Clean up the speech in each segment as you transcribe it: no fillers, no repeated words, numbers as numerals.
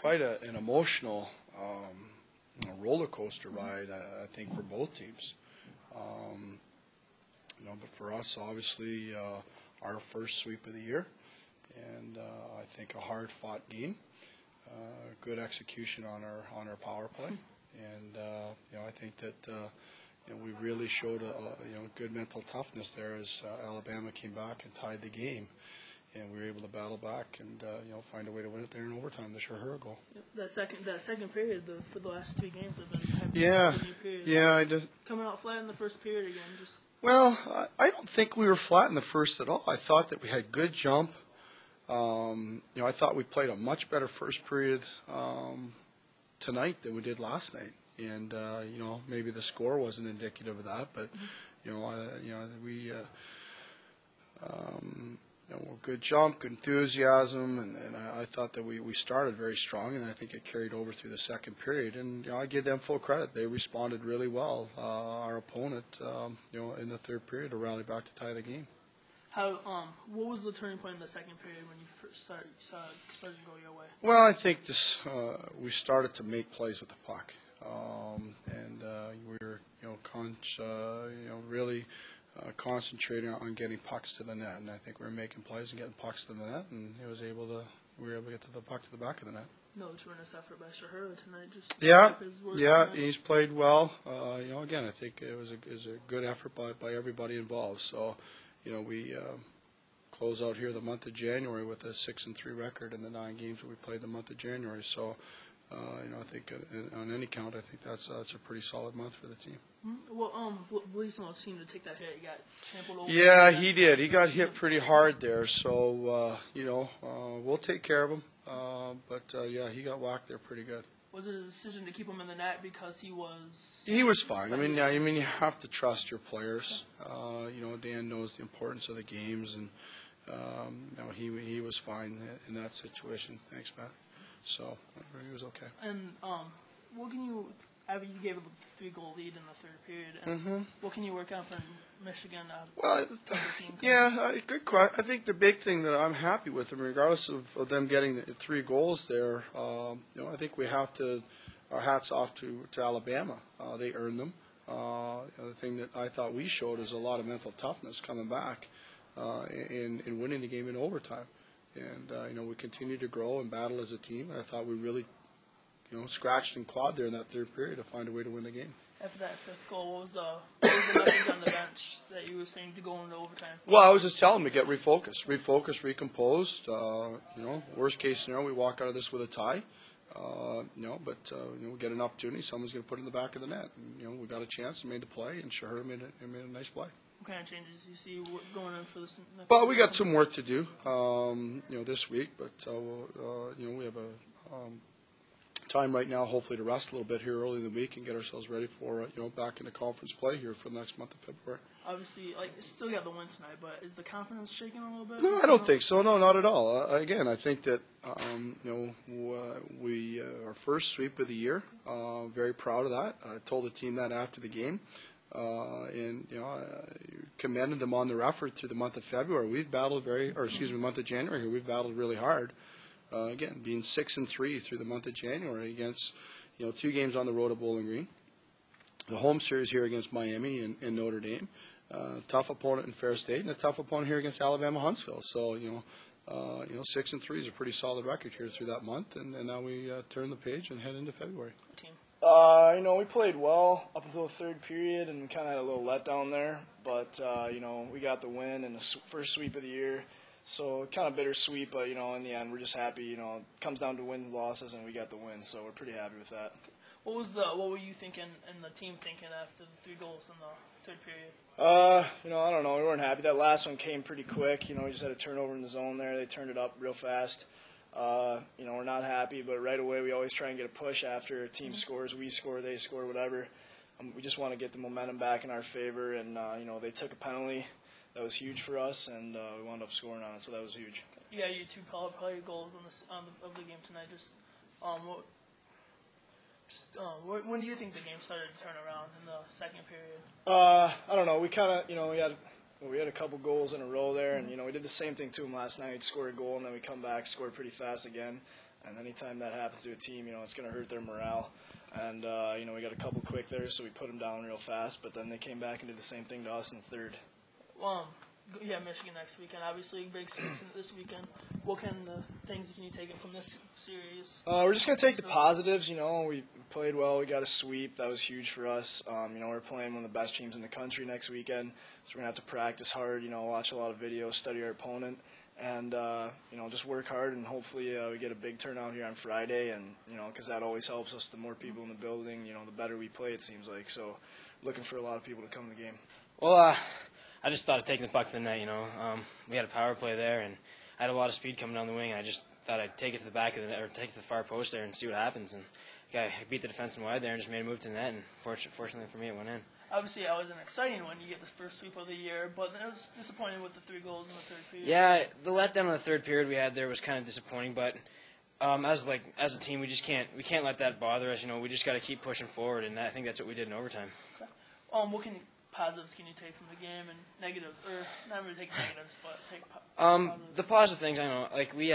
quite an emotional roller coaster ride, I think, for both teams. But for us, obviously, our first sweep of the year, and I think a hard-fought game, good execution on our power play, and I think that we really showed a good mental toughness there as Alabama came back and tied the game. And we were able to battle back and find a way to win it there in overtime. The Shahara goal. That second period, for the last 3 games have been I did. Coming out flat in the first period again. Well, I don't think we were flat in the first at all. I thought that we had good jump. I thought we played a much better first period tonight than we did last night. And maybe the score wasn't indicative of that, but we. Good jump, good enthusiasm, and I thought that we started very strong, and I think it carried over through the second period. And I give them full credit; they responded really well. Our opponent, in the third period, to rally back to tie the game. What was the turning point in the second period when you first started to go your way? Well, I think we started to make plays with the puck, and we were really. Concentrating on getting pucks to the net, and I think we were making plays and getting pucks to the net, and we were able to get to the puck to the back of the net. No tremendous effort by Shahara tonight. Yeah, he's played well. Again, I think it was a good effort by everybody involved. So, we close out here the month of January with a 6-3 record in the 9 games that we played the month of January. So, I think on any count, I think that's a pretty solid month for the team. Well, Blismo seemed to take that hit. He got trampled over. Yeah, he did. He got hit pretty hard there. So, we'll take care of him. But he got whacked there pretty good. Was it a decision to keep him in the net because he was? He was fine. I mean, you have to trust your players. Dan knows the importance of the games, and he was fine in that situation. Thanks, Matt. So he was okay. And what can you? After you gave a 3-goal lead in the third period, and what can you work on for Michigan? Well, good question. I think the big thing that I'm happy with them, regardless of them getting the 3 goals there, I think we have to, our hats off to Alabama. They earned them. The thing that I thought we showed is a lot of mental toughness coming back and winning the game in overtime. And, we continue to grow and battle as a team. And I thought we really scratched and clawed there in that third period to find a way to win the game. After that 5th goal, what was the message on the bench that you were saying to go into overtime? Well, I was just telling them to get refocused, recomposed. Worst case scenario, we walk out of this with a tie. But we get an opportunity. Someone's going to put it in the back of the net. And, we got a chance and made the play, and Shahara made a nice play. What kind of changes do you see going on for this? Well, we got some work to do, this week. But we have a time right now, hopefully, to rest a little bit here early in the week and get ourselves ready for back into conference play here for the next month of February. Obviously, still got the win tonight, but is the confidence shaking a little bit? No, I don't think so. No, not at all. Again, I think that we our first sweep of the year. Very proud of that. I told the team that after the game. And commended them on their effort through the month of February. We've battled month of January. We've battled really hard. Again, being 6-3 through the month of January against 2 games on the road at Bowling Green, the home series here against Miami and Notre Dame, tough opponent in Fair State, and a tough opponent here against Alabama Huntsville. So 6-3 is a pretty solid record here through that month, and now we turn the page and head into February. We played well up until the third period and kind of had a little letdown there. But, we got the win in the first sweep of the year. So kind of bittersweet, but, in the end, we're just happy. It comes down to wins and losses, and we got the win. So we're pretty happy with that. What were you thinking and the team thinking after the 3 goals in the third period? I don't know. We weren't happy. That last one came pretty quick. We just had a turnover in the zone there. They turned it up real fast. We're not happy, but right away we always try and get a push after a team scores. We score, they score, whatever. We just want to get the momentum back in our favor, and, they took a penalty. That was huge for us, and we wound up scoring on it, so that was huge. You got your 2 power play goals of the game tonight. When do you think the game started to turn around in the second period? I don't know. We kind of, we had a couple goals in a row there, and, we did the same thing to them last night. We'd score a goal, and then we come back, score pretty fast again. And anytime that happens to a team, it's going to hurt their morale. And, we got a couple quick there, so we put them down real fast. But then they came back and did the same thing to us in the third. Michigan next weekend. Obviously, big season this weekend. What kind of things can you take from this series? We're just going to take the positives. We played well. We got a sweep. That was huge for us. We're playing one of the best teams in the country next weekend. So we're going to have to practice hard, watch a lot of videos, study our opponent, and, just work hard. And hopefully we get a big turnout here on Friday. And, because that always helps us. The more people in the building, the better we play, it seems like. So looking for a lot of people to come to the game. Well, I just thought of taking the puck to the net, we had a power play there, and I had a lot of speed coming down the wing, and I just thought I'd take it to the back of the net, or take it to the far post there and see what happens. And I beat the defenseman wide there and just made a move to the net, and fortunately for me, it went in. Obviously, it was an exciting one. You get the first sweep of the year, but it was disappointing with the 3 goals in the third period. Yeah, the letdown in the third period we had there was kind of disappointing, but as a team, we can't let that bother us. We just got to keep pushing forward, and I think that's what we did in overtime. Okay. Positives can you take from the game, and negative, or not really take negatives, but take positives? The positive things, I know, like we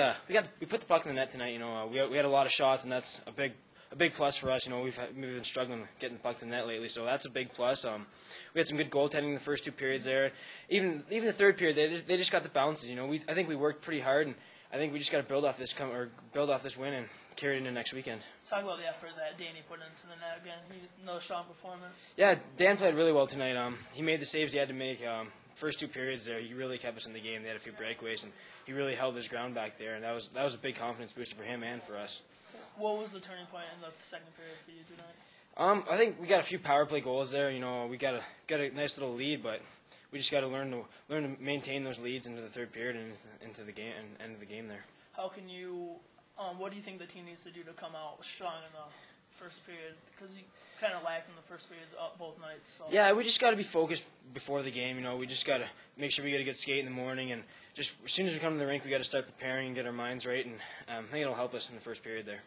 put the puck in the net tonight. We had a lot of shots, and that's a big plus for us. We've been struggling getting the puck to the net lately, so that's a big plus. We had some good goaltending in the first 2 periods there. Even the third period, they just got the bounces. I think we worked pretty hard, and I think we just got to build off this win and carry it into next weekend. Talk about the effort that Danny put into the net again. Another strong performance. Yeah, Dan played really well tonight. He made the saves he had to make. First 2 periods there, he really kept us in the game. They had a few breakaways, and he really held his ground back there, and that was a big confidence booster for him and for us. What was the turning point in the second period for you tonight? I think we got a few power play goals there. We got a nice little lead, but we just got to learn to maintain those leads into the third period and into the game and end of the game there. How can you? What do you think the team needs to do to come out strong in the first period? Because you kind of lacked in the first period both nights. So. Yeah, we just got to be focused before the game. We just got to make sure we get a good skate in the morning, and just as soon as we come to the rink, we got to start preparing and get our minds right. And I think it'll help us in the first period there.